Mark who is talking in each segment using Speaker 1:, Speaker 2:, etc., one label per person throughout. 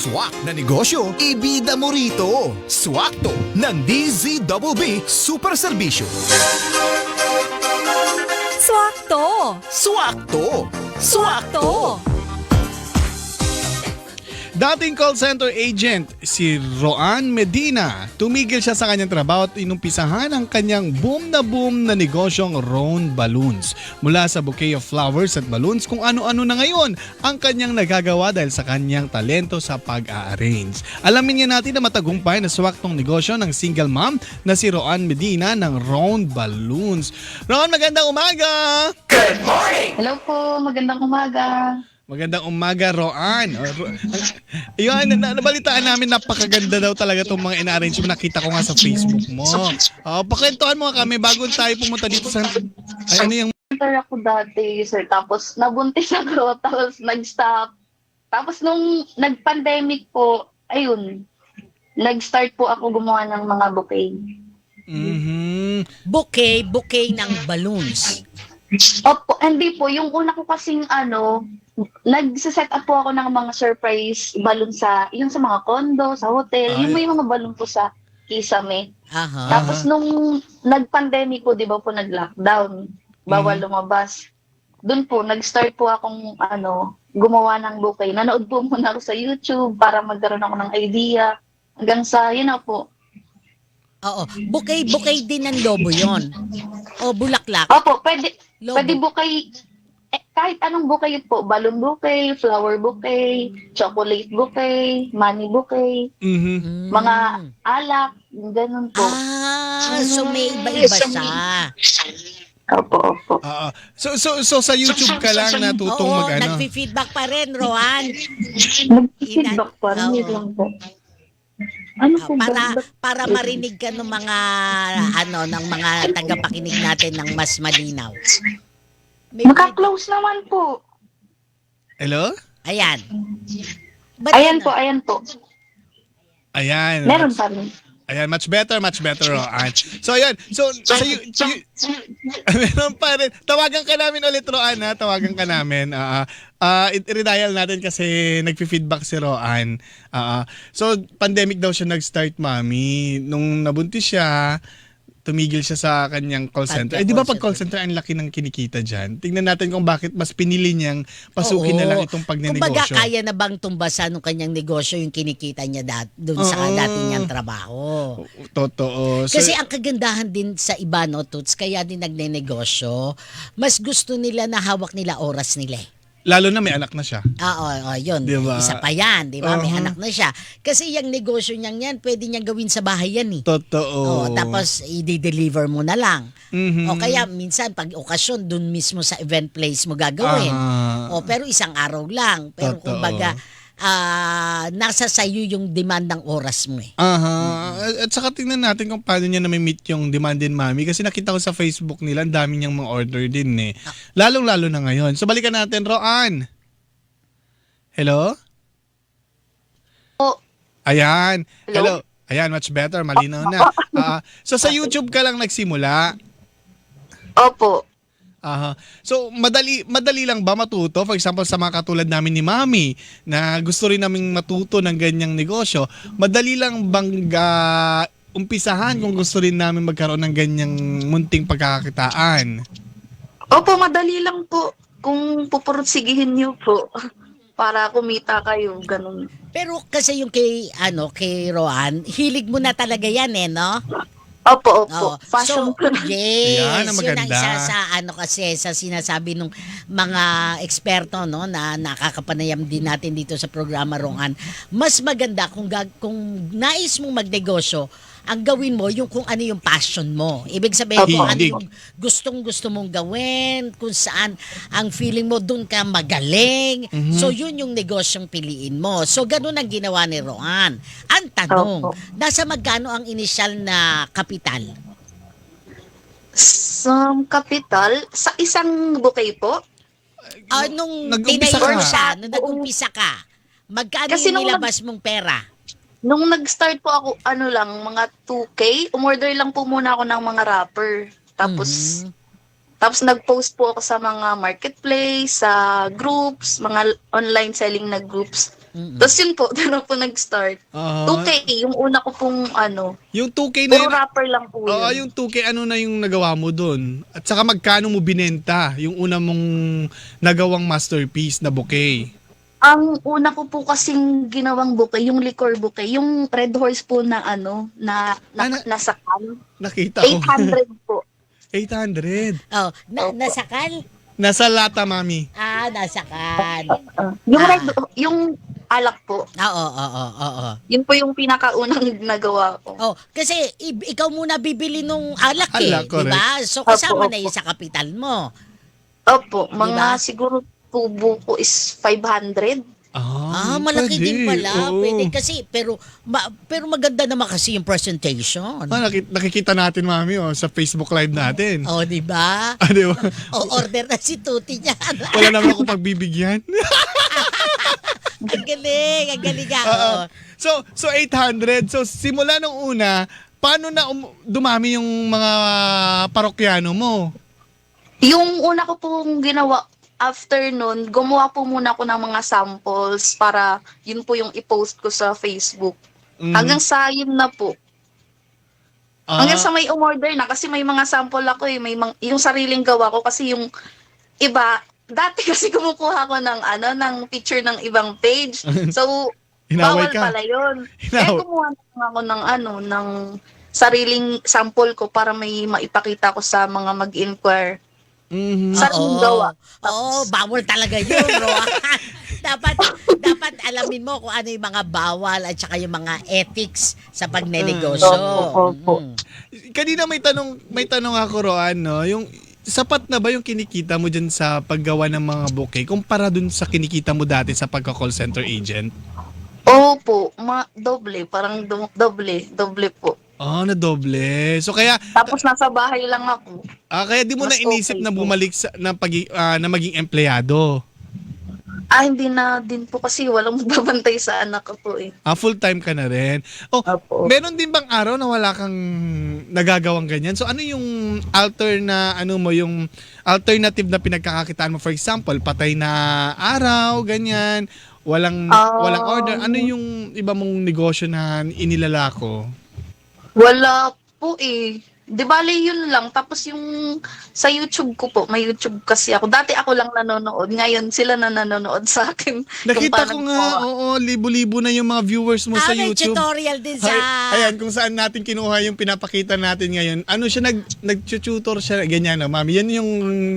Speaker 1: Swak na negosyo, ibida mo rito. Swakto ng DZBB Super Serbisyo.
Speaker 2: Swakto!
Speaker 1: Swakto!
Speaker 2: Swakto!
Speaker 3: Dating call center agent si Roan Medina, tumigil siya sa kanyang trabaho at inumpisahan ang kanyang boom na negosyong Roan Balloons. Mula sa bouquet of flowers at balloons kung ano-ano na ngayon ang kanyang nagagawa dahil sa kanyang talento sa pag-a-arrange. Alamin niya natin na matagumpay na swaktong negosyo ng single mom na si Roan Medina ng Roan Balloons. Roan, magandang umaga!
Speaker 4: Hello po, magandang umaga.
Speaker 3: Magandang umaga, Roan. Yun, nabalitaan namin napakaganda daw talaga itong mga ina-arrange mo. Nakita ko nga sa Facebook mo. Pakwentuhan mo kami bago tayo pumunta dito sa... Ay, ano yung...
Speaker 4: Center ako dati, sir. Tapos nabuntis ako, tapos nag-stop. Tapos nung nag-pandemic po, ayun, nag-start po ako gumawa ng mga bouquet.
Speaker 2: Bouquet ng balloons.
Speaker 4: Opo, hindi po. Yung una ko kasing nag-set up po ako ng mga surprise balloon yung sa mga condo, sa hotel.
Speaker 3: Ay.
Speaker 4: Yung may mga balloon po sa kisame.
Speaker 2: Aha.
Speaker 4: Tapos nung nag-pandemic po, di ba po nag-lockdown, bawal lumabas. Doon po, nag-start po akong gumawa ng bouquet. Nanood po muna ako sa YouTube para magkaroon ako ng idea. Hanggang sa, yun na po.
Speaker 2: Oo. Bouquet din ng lobo yon. O bulaklak.
Speaker 4: Opo, pwede
Speaker 2: Lobo.
Speaker 4: bouquet, kahit anong bouquet po. Balloon bouquet, flower bouquet, chocolate bouquet, money bouquet,
Speaker 2: Mm.
Speaker 4: mga alak, ganun po.
Speaker 2: So may iba-iba siya.
Speaker 4: Opo.
Speaker 3: So sa YouTube ka lang natutong
Speaker 2: Oo,
Speaker 3: mag-ano?
Speaker 2: nagfi-feedback pa rin, Roan.
Speaker 4: Nag-feedback pa rin, yun lang po. Ano po ba?
Speaker 2: Para marinig ka ng mga ng mga tagapakinig natin ng mas malinaw.
Speaker 4: Maka-close naman po.
Speaker 3: Hello?
Speaker 2: Ayan. Ba't
Speaker 4: Ayan
Speaker 2: ano?
Speaker 4: po.
Speaker 3: Ayan.
Speaker 4: Meron pa rin.
Speaker 3: Ayan, much better, Roan. So, ayan. So meron pa rin. Tawagan ka namin ulit, Roan, ha? Tawagan ka namin. I-redial natin kasi nagpi-feedback si Roan. So, pandemic daw siya nag-start, mami. Nung nabuntis siya, tumigil siya sa kanyang call center. Di ba pag call center, ang laki ng kinikita dyan? Tingnan natin kung bakit mas pinili niyang pasukin na lang itong
Speaker 2: Kumbaga,
Speaker 3: pagnenegosyo.
Speaker 2: kaya na bang tumbasan ng kanyang negosyo yung kinikita niya doon sa dati niyang trabaho?
Speaker 3: Totoo.
Speaker 2: Kasi ang kagandahan din sa iba, no, Toots, kaya din nagnenegosyo, mas gusto nila na hawak nila oras nila eh.
Speaker 3: Lalo na may anak na siya.
Speaker 2: Oo, yun.
Speaker 3: Diba?
Speaker 2: Isa pa yan, di ba? May
Speaker 3: Uh-huh.
Speaker 2: anak na siya. Kasi yung negosyo niyang yan, pwede niyang gawin sa bahay yan eh.
Speaker 3: Totoo.
Speaker 2: Tapos i-deliver mo na lang.
Speaker 3: Mhm.
Speaker 2: O kaya minsan pag okasyon, dun mismo sa event place mo gagawin. Pero isang araw lang. Pero
Speaker 3: Totoo.
Speaker 2: kumbaga, nasa sayo yung demand ng oras mo eh.
Speaker 3: At saka tingnan natin kung paano niya na-meet yung demand din, mami. Kasi nakita ko sa Facebook nila, ang dami niyang mga order din eh. Lalong-lalo na ngayon. So balikan natin, Roan. Hello? Ayan. Hello. Ayan, much better. Malinaw na. So sa YouTube ka lang nagsimula?
Speaker 4: Opo.
Speaker 3: So madali lang ba matuto? For example, sa mga katulad namin ni Mami na gusto rin naming matuto ng ganyang negosyo, madali lang bang umpisahan kung gusto rin namin magkaroon ng ganyang munting pagkakakitaan?
Speaker 4: Opo, madali lang po. Kung pupursigihin niyo po para kumita kayo, ganun.
Speaker 2: Pero kasi yung kay Roan, hilig mo na talaga yan eh, no?
Speaker 4: Opo.
Speaker 2: Oo.
Speaker 4: Fashion ko na.
Speaker 2: Yes,
Speaker 3: Yan, ang
Speaker 2: yun ang
Speaker 3: maganda.
Speaker 2: isa sa kasi sa sinasabi ng mga eksperto, no, na nakakapanayam din natin dito sa programa, Roan. Mas maganda kung nais mong magnegosyo, ang gawin mo yung kung ano yung passion mo. Ibig sabihin kung ano
Speaker 3: Hilig.
Speaker 2: yung gustong-gusto mong gawin, kung saan ang feeling mo doon ka magaling. So yun yung negosyong piliin mo. So ganun ang ginawa ni Roan. Ang tanong,
Speaker 4: Opo.
Speaker 2: nasa magkano ang initial na kapital?
Speaker 4: Sa kapital, sa isang bouquet po.
Speaker 2: Nung
Speaker 3: Nag-umpisa
Speaker 2: tinayo
Speaker 3: ka.
Speaker 2: siya, nung nag-umpisa ka, magkano
Speaker 4: Kasi
Speaker 2: yung
Speaker 4: nung
Speaker 2: nilabas mong pera?
Speaker 4: Nung nag-start po ako, mga 2K, umorder lang po muna ako ng mga wrapper. Tapos, Tapos nag-post po ako sa mga marketplace, sa groups, mga online selling na groups. Tapos yun po, doon po nag-start.
Speaker 3: Ah,
Speaker 4: 2K, yung una ko pong
Speaker 3: yung 2K na
Speaker 4: puro
Speaker 3: yun,
Speaker 4: rapper lang po
Speaker 3: oo,
Speaker 4: yun.
Speaker 3: yung 2K, ano na yung nagawa mo dun? At saka magkano mo binenta yung una mong nagawang masterpiece na bouquet?
Speaker 4: Ang una ko po kasing ginawang bouquet, yung liquor bouquet, yung Red Horse po na nasa can,
Speaker 3: Nakita ko.
Speaker 4: 800 po.
Speaker 3: 800.
Speaker 2: Oh,
Speaker 4: Opo.
Speaker 2: nasakal?
Speaker 3: Nasa lata, mami.
Speaker 2: Nasakal.
Speaker 4: Yung
Speaker 2: Ah.
Speaker 4: yung alak po,
Speaker 2: Oo.
Speaker 4: yun po yung pinakaunang nagawa ko.
Speaker 2: Oh, kasi ikaw muna bibili nung alak
Speaker 3: Alak,
Speaker 2: di ba? So kasama
Speaker 4: Opo,
Speaker 2: na yun sa kapital mo.
Speaker 4: Opo, mga
Speaker 2: Diba?
Speaker 4: siguro tubo ko is 500.
Speaker 2: Malaki
Speaker 3: pwede.
Speaker 2: din pala.
Speaker 3: Oo.
Speaker 2: Pwede kasi pero maganda naman kasi yung presentation.
Speaker 3: Nakikita natin, mami, sa Facebook Live natin.
Speaker 2: Oh, di ba?
Speaker 3: Di ba?
Speaker 2: Order na si Tuti niyan.
Speaker 3: Wala naman ako pagbibigyan.
Speaker 2: Ang galing nga.
Speaker 3: Oo.
Speaker 2: Oo.
Speaker 3: So 800. So simula nung una, paano na dumami yung mga parokyano mo?
Speaker 4: Yung una ko pong ginawa after nun, gumawa po muna ako ng mga samples para yun po yung i-post ko sa Facebook.
Speaker 3: Mm.
Speaker 4: Hanggang sa yun na po.
Speaker 3: Ah,
Speaker 4: Hanggang sa may umorder na kasi may mga sample ako yung sariling gawa ko kasi yung iba dati kasi kumukuha ko ng picture ng ibang page. So
Speaker 3: Hinaway
Speaker 4: bawal
Speaker 3: ka.
Speaker 4: pala yun.
Speaker 3: Hinaway.
Speaker 4: Kumuha na ako ng sariling sample ko para may maipakita ko sa mga mag-inquire.
Speaker 3: Mhm.
Speaker 4: Sariling gawa.
Speaker 2: Oo, bawal talaga yun, bro. dapat alamin mo kung ano yung mga bawal at saka yung mga ethics sa pagnenegosyo.
Speaker 4: Opo.
Speaker 3: Kanina may tanong ako, Roan, no? Yung sapat na ba yung kinikita mo dyan sa paggawa ng mga bouquet kumpara dun sa kinikita mo dati sa pagka-call center agent?
Speaker 4: Opo, doble, parang doble po.
Speaker 3: Na doble. So kaya
Speaker 4: Tapos nasa bahay lang ako.
Speaker 3: kaya di mo
Speaker 4: Mas
Speaker 3: na inisip
Speaker 4: okay
Speaker 3: na
Speaker 4: po.
Speaker 3: bumalik na maging empleyado.
Speaker 4: Hindi na din po kasi walang magbabantay sa anak ko po eh.
Speaker 3: Full-time ka na rin.
Speaker 4: Opo.
Speaker 3: Meron din bang araw na wala kang nagagawang ganyan? So ano yung yung alternative na pinagkakakitaan mo? For example, patay na araw, ganyan. Walang order. Ano yung iba mong negosyo na inilalako?
Speaker 4: Wala po eh. Di bale yun lang. Tapos yung sa YouTube ko po, may YouTube kasi ako. Dati ako lang nanonood. Ngayon sila na nanonood sa akin.
Speaker 3: Nakita ko
Speaker 4: Kung
Speaker 3: nga,
Speaker 4: paano
Speaker 3: libo-libo na yung mga viewers mo sa
Speaker 2: May
Speaker 3: YouTube.
Speaker 2: tutorial din sa...
Speaker 3: Ayan, kung saan natin kinuha yung pinapakita natin ngayon. Ano siya, nag-tutor siya, ganyan na, mami. Yan yung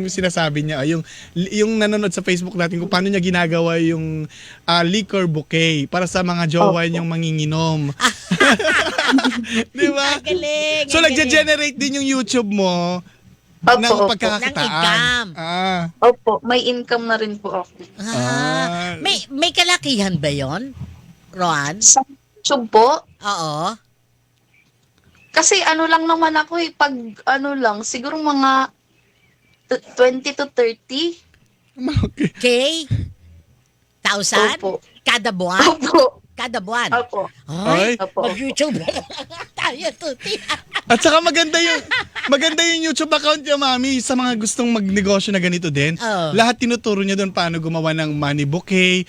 Speaker 3: sinasabi niya. Yung nanonood sa Facebook natin kung paano niya ginagawa yung liquor bouquet para sa mga jowa niyang manginginom. Di ba?
Speaker 2: Ang galing.
Speaker 3: So,
Speaker 2: ang galing.
Speaker 3: nagja-generate din yung YouTube mo
Speaker 4: Opo,
Speaker 3: ng
Speaker 4: opo.
Speaker 3: pagkakakitaan.
Speaker 2: Ng income.
Speaker 4: Opo, may income na rin po ako.
Speaker 2: May kalakihan ba yon, Roan?
Speaker 4: Sa YouTube po,
Speaker 2: Oo.
Speaker 4: kasi ano lang naman ako eh, pag ano lang, siguro mga 20 to 30.
Speaker 3: Okay.
Speaker 2: Okay? 1,000?
Speaker 4: Opo.
Speaker 2: Kada buwan?
Speaker 4: Opo.
Speaker 2: Kada buwan?
Speaker 4: Opo.
Speaker 2: Ay,
Speaker 4: Opo.
Speaker 2: mag-YouTube tayo, Tuti.
Speaker 3: At saka maganda yung YouTube account niya, mami, sa mga gustong magnegosyo na ganito din.
Speaker 2: Oo.
Speaker 3: Lahat tinuturo niya doon paano gumawa ng money bouquet.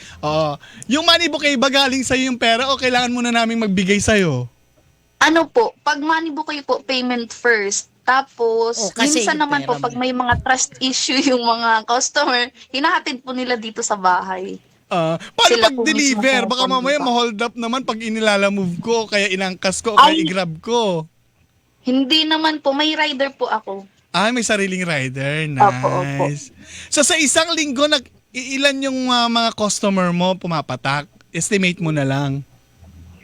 Speaker 3: Yung money bouquet ba galing sa'yo yung pera o kailangan muna naming magbigay sa'yo?
Speaker 4: Ano po, pag money book kayo po, payment first. Tapos,
Speaker 2: Kasi
Speaker 4: minsan
Speaker 2: yung
Speaker 4: naman po,
Speaker 2: pera
Speaker 4: pag
Speaker 2: mo.
Speaker 4: may mga trust issue yung mga customer, hinahatid po nila dito sa bahay.
Speaker 3: Paano
Speaker 4: Sila
Speaker 3: pag-deliver?
Speaker 4: po mismo
Speaker 3: Baka mamaya
Speaker 4: pupunta.
Speaker 3: ma-hold up naman pag inilalamove ko, kaya inangkas ko, o kaya
Speaker 4: Ay.
Speaker 3: i-grab ko.
Speaker 4: Hindi naman po, may rider po ako.
Speaker 3: May sariling rider.
Speaker 4: Opo, opo.
Speaker 3: Nice. So sa isang linggo, ilan yung mga customer mo pumapatak? Estimate mo na lang.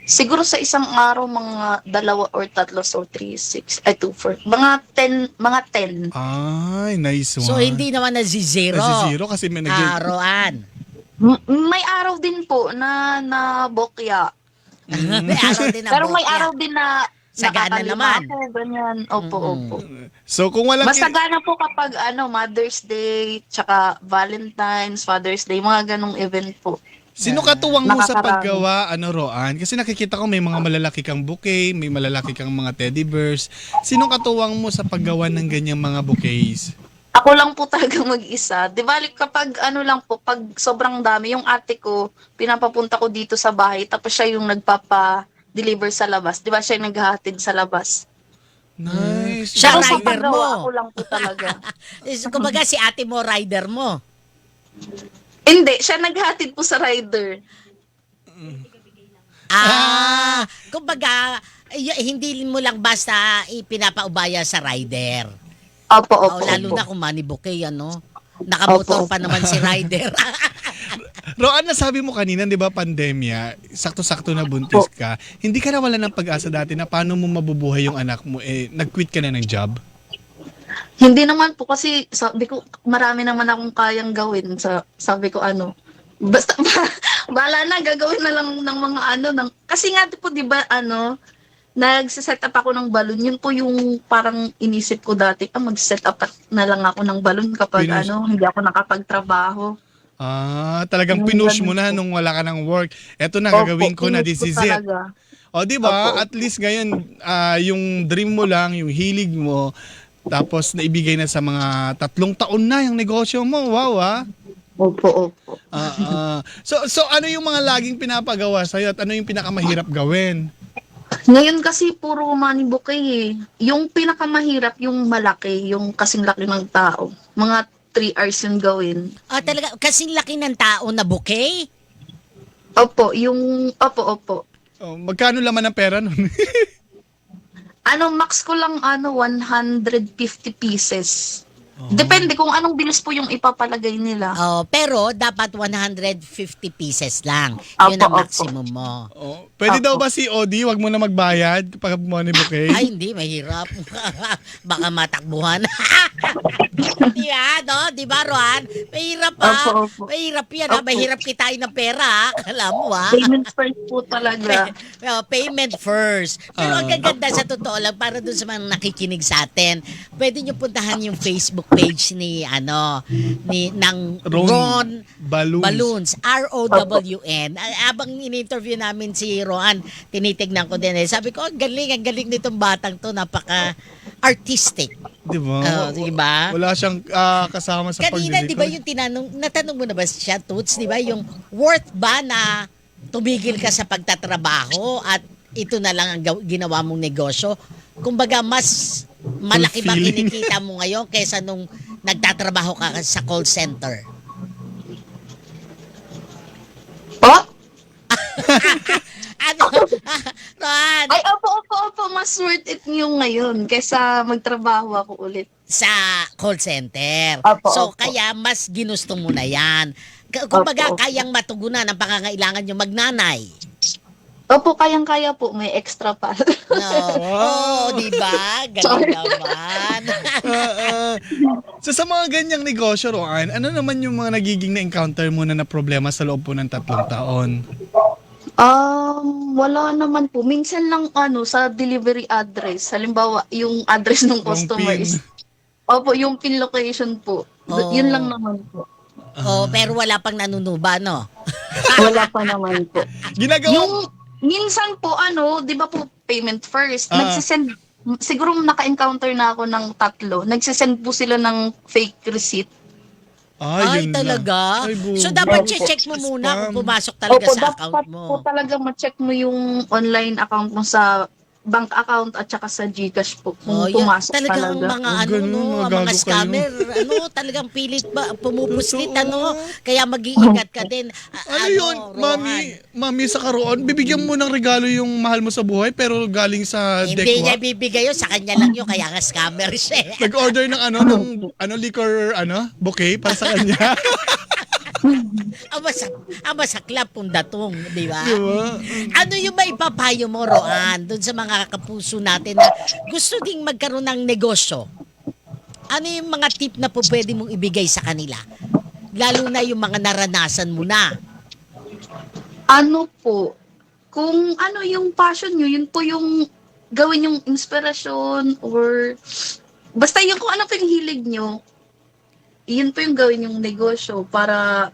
Speaker 4: Siguro sa isang araw, mga 2 or 3, so 3, 6, 2, 4, mga 10.
Speaker 3: Ay, nice one.
Speaker 2: So, hindi naman na zero.
Speaker 3: Zero kasi may
Speaker 2: Roan.
Speaker 4: May araw din po na bokya.
Speaker 2: May araw din na
Speaker 4: Pero may
Speaker 2: bokya.
Speaker 4: araw din na
Speaker 2: Sagana
Speaker 4: nakakalima
Speaker 2: naman.
Speaker 4: ako, ganyan. Opo, opo.
Speaker 3: So kung walang
Speaker 4: Masagana po kapag Mother's Day, tsaka Valentine's, Father's Day, mga ganong event po.
Speaker 3: sino katuwang mo sa
Speaker 4: Nakakarami.
Speaker 3: paggawa, Roan? Kasi nakikita ko may mga malalaki kang bouquet, may malalaki kang mga teddy bears. Sino katuwang mo sa paggawa ng ganyang mga bouquets?
Speaker 4: Ako lang po talaga mag-isa. Di balik kapag ano lang po, pag sobrang dami, yung ate ko, pinapapunta ko dito sa bahay, tapos siya yung nagpapa-deliver sa labas. Di ba siya yung naghahatid sa labas?
Speaker 3: Nice.
Speaker 2: Siya
Speaker 4: Pero sa
Speaker 2: rider
Speaker 4: paggawa,
Speaker 2: mo.
Speaker 4: ako lang po talaga.
Speaker 2: Kumbaga si ate mo, rider mo.
Speaker 4: Hindi, siya naghatid po sa rider.
Speaker 2: Kumbaga, hindi mo lang basta ipinapaubaya sa rider.
Speaker 4: Opo,
Speaker 2: Oh,
Speaker 4: opo,
Speaker 2: lalo
Speaker 4: opo.
Speaker 2: na kung money bouquet, ano? Nakamotor
Speaker 4: Opo.
Speaker 2: pa naman si rider.
Speaker 3: Roan, nasabi mo kanina, di ba, pandemya, sakto-sakto na buntis ka, hindi ka nawala ng pag-asa dati na paano mo mabubuhay yung anak mo, nag-quit ka na ng job?
Speaker 4: Hindi naman po kasi sabi ko marami naman akong kayang gawin sa sabi ko basta bala na gagawin na lang ng mga kasi nga po 'di ba nagse-set up ako ng balloon. Yun po yung parang inisip ko dati, mag-set up na lang ako ng balloon kapag hindi ako nakapagtrabaho.
Speaker 3: Talagang
Speaker 4: Yung
Speaker 3: pinush mo
Speaker 4: ganun
Speaker 3: na
Speaker 4: po.
Speaker 3: nung wala ka ng work. Eto na,
Speaker 4: Opo,
Speaker 3: gagawin ko na,
Speaker 4: pinush
Speaker 3: this
Speaker 4: ko
Speaker 3: is it.
Speaker 4: talaga.
Speaker 3: O, di ba?
Speaker 4: Opo.
Speaker 3: At least ngayon, yung dream mo lang, yung hilig mo, tapos naibigay na sa mga 3 taon na yung negosyo mo. Wow,
Speaker 4: Opo, opo.
Speaker 3: So ano yung mga laging pinapagawa sa'yo at ano yung pinakamahirap gawin?
Speaker 4: Ngayon kasi puro money bouquet eh. Yung pinakamahirap, yung malaki, yung kasing laki ng tao. Mga 3 hours yung gawin.
Speaker 2: Talaga, kasing laki ng tao na bouquet?
Speaker 4: Opo.
Speaker 3: Oh, magkano laman ng pera nun?
Speaker 4: Max ko lang 150 pieces. Depende kung anong bilis po yung ipapalagay nila.
Speaker 2: Pero dapat 150 pieces lang. Yun
Speaker 4: Opo,
Speaker 2: ang
Speaker 4: opo.
Speaker 2: maximum mo.
Speaker 3: Pwede daw ba si OD, wag mo na magbayad kapag money bouquet?
Speaker 2: Ay, hindi, mahirap. Baka matakbuhan. Di ba, no? Di ba, Roan? Mahirap
Speaker 4: Opo, opo.
Speaker 2: Mahirap yan,
Speaker 4: Opo.
Speaker 2: Mahirap kitain ng pera, Kala mo,
Speaker 4: Payment first po talaga.
Speaker 2: Payment first. Pero ang gaganda sa totoo lang, para dun sa mga nakikinig sa atin, pwede nyo puntahan yung Facebook page ng Ron
Speaker 3: Balloons.
Speaker 2: ROWN. Abang in-interview namin si Roan, tinitignan ko din sabi ko, ang galing nitong batang to, napaka-artistic.
Speaker 3: Di ba?
Speaker 2: Di ba?
Speaker 3: Wala siyang kasama sa
Speaker 2: Kanina, di ba
Speaker 3: paglilingkod.
Speaker 2: natanong mo na ba siya, Toots, di ba, yung worth ba na tumigil ka sa pagtatrabaho at ito na lang ang ginawa mong negosyo? Kumbaga, mas malaki bang
Speaker 3: Fulfilling.
Speaker 2: kinikita mo ngayon kaysa nung nagtatrabaho ka sa call center?
Speaker 4: Oh?
Speaker 2: Ron,
Speaker 4: Ay, opo. Mas worth it yung ngayon kaysa magtrabaho ako ulit.
Speaker 2: sa call center.
Speaker 4: Opo,
Speaker 2: So,
Speaker 4: opo.
Speaker 2: kaya mas ginusto mo na yan. Kumbaga,
Speaker 4: Opo, opo.
Speaker 2: kayang matugunan ang pangangailangan yung magnanay.
Speaker 4: Opo, kayang-kaya po. May extra pa.
Speaker 2: No. Di ba? Galing naman.
Speaker 3: So sa mga ganyang negosyo, Roan, ano naman yung mga nagiging na-encounter mo na problema sa loob po ng 3 taon?
Speaker 4: Wala naman po. Minsan lang sa delivery address. Halimbawa, yung address ng customer
Speaker 3: pin.
Speaker 4: is opo, yung pin location po.
Speaker 2: Oh.
Speaker 4: Yun lang naman po.
Speaker 2: Pero wala pang nanunuba, no?
Speaker 4: Wala pa naman po.
Speaker 3: Ginagawa
Speaker 4: Yung minsan po 'di ba po payment first.
Speaker 3: Ah.
Speaker 4: Nagsisend siguro naka-encounter na ako ng 3. Nagsisend po sila ng fake receipt.
Speaker 2: Ay,
Speaker 3: yun lang.
Speaker 2: talaga?
Speaker 3: Ay, bubo.
Speaker 2: So, dapat
Speaker 4: Opo.
Speaker 2: check mo muna
Speaker 3: Spam.
Speaker 2: kung pumasok talaga
Speaker 4: Opo,
Speaker 2: sa
Speaker 4: dapat
Speaker 2: account
Speaker 4: po
Speaker 2: mo.
Speaker 4: talaga ma-check mo yung online account mo sa bank account at saka sa GCash po kung
Speaker 2: Yun,
Speaker 4: pumasok
Speaker 2: talagang
Speaker 4: talaga.
Speaker 2: mga
Speaker 3: ganun,
Speaker 2: ang
Speaker 3: magago
Speaker 2: mga
Speaker 3: kayo.
Speaker 2: scammer, talagang pilit ba, pumupuslit,
Speaker 3: Totoo.
Speaker 2: kaya mag-iingat ka din.
Speaker 3: Ano yun,
Speaker 2: Rohan?
Speaker 3: mami sa karoon, bibigyan mo ng regalo yung mahal mo sa buhay pero galing sa
Speaker 2: Hindi niya
Speaker 3: Dekwa?
Speaker 2: bibigay yun, sa kanya lang yun, kaya nga scammer siya.
Speaker 3: Nag-order ng liquor, bouquet para sa kanya.
Speaker 2: ang masaklap pong datong, di ba?
Speaker 3: Di ba?
Speaker 2: Ano yung maipapayo mo, Roan, doon sa mga kapuso natin na gusto ding magkaroon ng negosyo? Ano yung mga tip na po pwede mong ibigay sa kanila? Lalo na yung mga naranasan mo na.
Speaker 4: Ano po, kung ano yung passion nyo, yun po yung gawin yung inspirasyon or basta yung kung ano po yung hilig nyo, yun po yung gawin yung negosyo para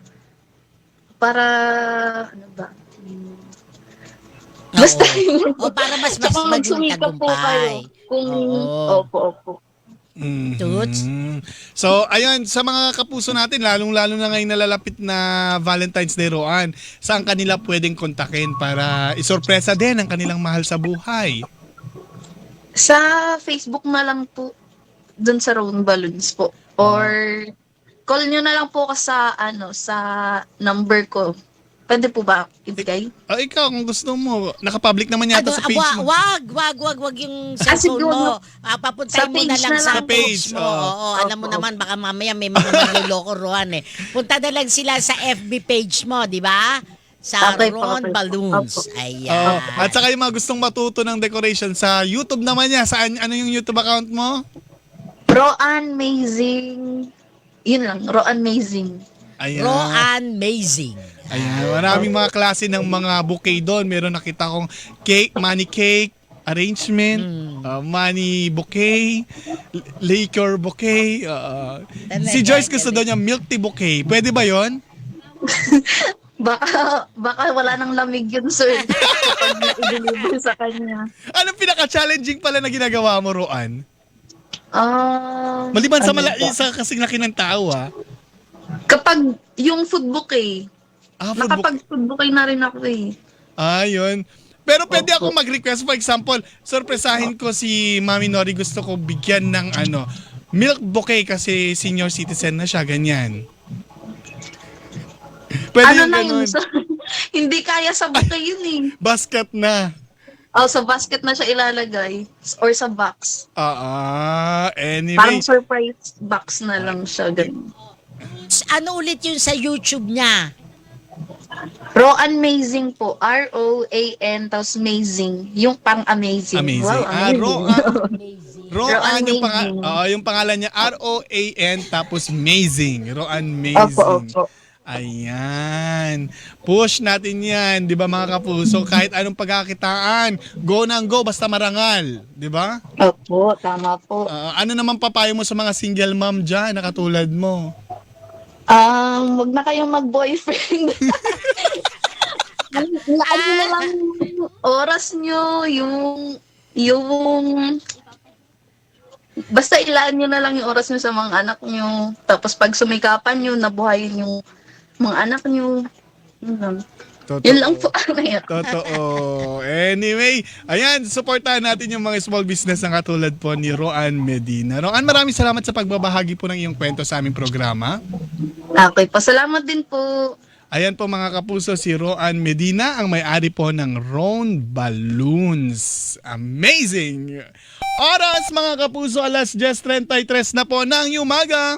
Speaker 4: ano ba? Basta yun.
Speaker 2: O para mas
Speaker 4: Tsaka
Speaker 2: maging
Speaker 4: magsumikap po kayo.
Speaker 2: tagumpay.
Speaker 4: Kung,
Speaker 2: Oo.
Speaker 4: opo.
Speaker 2: Toots?
Speaker 3: So, ayun, sa mga kapuso natin, lalong-lalo na ngayon nalalapit na Valentine's Day, Roan, saan kanila pwedeng kontakin para isorpresa din ang kanilang mahal sa buhay?
Speaker 4: Sa Facebook na lang po, dun sa Roan Balloons po. Or call nyo na lang po ako sa number ko. Pwede po ba ibigay?
Speaker 3: Ikaw, kung gusto mo, nakapublic naman yata sa page mo.
Speaker 2: Wag yung cellphone
Speaker 4: siguro.
Speaker 2: mo. Papuntahin
Speaker 4: Sa
Speaker 2: mo na
Speaker 4: page
Speaker 2: lang
Speaker 4: na
Speaker 2: sa
Speaker 4: lang.
Speaker 2: page mo.
Speaker 3: Oo.
Speaker 2: Oo, alam mo naman, baka mamaya may mga magluloko, Roan eh. Punta na lang sila sa FB page mo, di ba? Sa
Speaker 4: Okay po,
Speaker 2: Ron
Speaker 4: okay po.
Speaker 2: Balloons.
Speaker 4: Opo.
Speaker 2: Ayan.
Speaker 3: At saka yung mga gustong matuto ng decoration sa YouTube naman niya. Ano yung YouTube account mo?
Speaker 4: Roan Amazing. Yun lang, Roan Amazing.
Speaker 3: Ayan.
Speaker 2: Roan Amazing.
Speaker 3: Ayan, maraming mga klase ng mga bouquet doon. Meron nakita kong cake, money cake, arrangement, money bouquet, liquor bouquet. Si Joyce gusto daw niya milk tea bouquet. Pwede ba yon?
Speaker 4: Baka wala nang lamig yun, sir. Kapag na-deliver sa kanya.
Speaker 3: Anong pinaka-challenging pala na ginagawa mo, Roan? Maliban sa
Speaker 4: ano ba?
Speaker 3: sa kasing laki ng tao,
Speaker 4: Kapag yung food bouquet,
Speaker 3: food bouquet.
Speaker 4: nakapag-food bouquet na rin ako eh.
Speaker 3: Yun. Pero pwede ako mag-request. For example, sorpresahin ko si Mami Nori. Gusto ko bigyan ng milk bouquet kasi senior citizen na siya. Ganyan. Pwede
Speaker 4: Ano
Speaker 3: yung
Speaker 4: na
Speaker 3: ganun.
Speaker 4: yun, sir? Hindi kaya sa bouquet yun eh.
Speaker 3: Basket na.
Speaker 4: Sa basket na siya ilalagay. Or sa box.
Speaker 3: Anyway.
Speaker 4: Parang surprise box na lang siya. Ganun.
Speaker 2: Ano ulit yun sa YouTube niya?
Speaker 4: Roan Amazing po. R-O-A-N tapos amazing. Yung pang amazing.
Speaker 3: Amazing.
Speaker 4: Wow, amazing.
Speaker 3: Roan yung,
Speaker 4: Amazing.
Speaker 3: yung pangalan niya. R-O-A-N tapos amazing. Roan Amazing.
Speaker 4: Opo.
Speaker 3: Ayan. Push natin yan. Di ba mga kapuso? Kahit anong pagkakitaan. Go nang go. Basta marangal. Di ba?
Speaker 4: Opo, tama po.
Speaker 3: Ano naman papayo mo sa mga single mom dyan na katulad mo?
Speaker 4: Wag na kayong mag-boyfriend. Laan nyo na lang yung oras nyo, basta ilaan nyo na lang yung oras nyo sa mga anak nyo. Tapos pag sumikapan nyo, nabuhayin yung mga anak nyo. Yun lang. Yun lang po.
Speaker 3: Totoo. Anyway, ayan, supportahan natin yung mga small business na katulad po ni Roan Medina. Roan, maraming salamat sa pagbabahagi po ng iyong kwento sa aming programa.
Speaker 4: Okay, pasalamat din po.
Speaker 3: Ayan po mga kapuso, si Roan Medina, ang may-ari po ng Roan Balloons. Amazing! Oras mga kapuso, alas 10:33 na po ng umaga.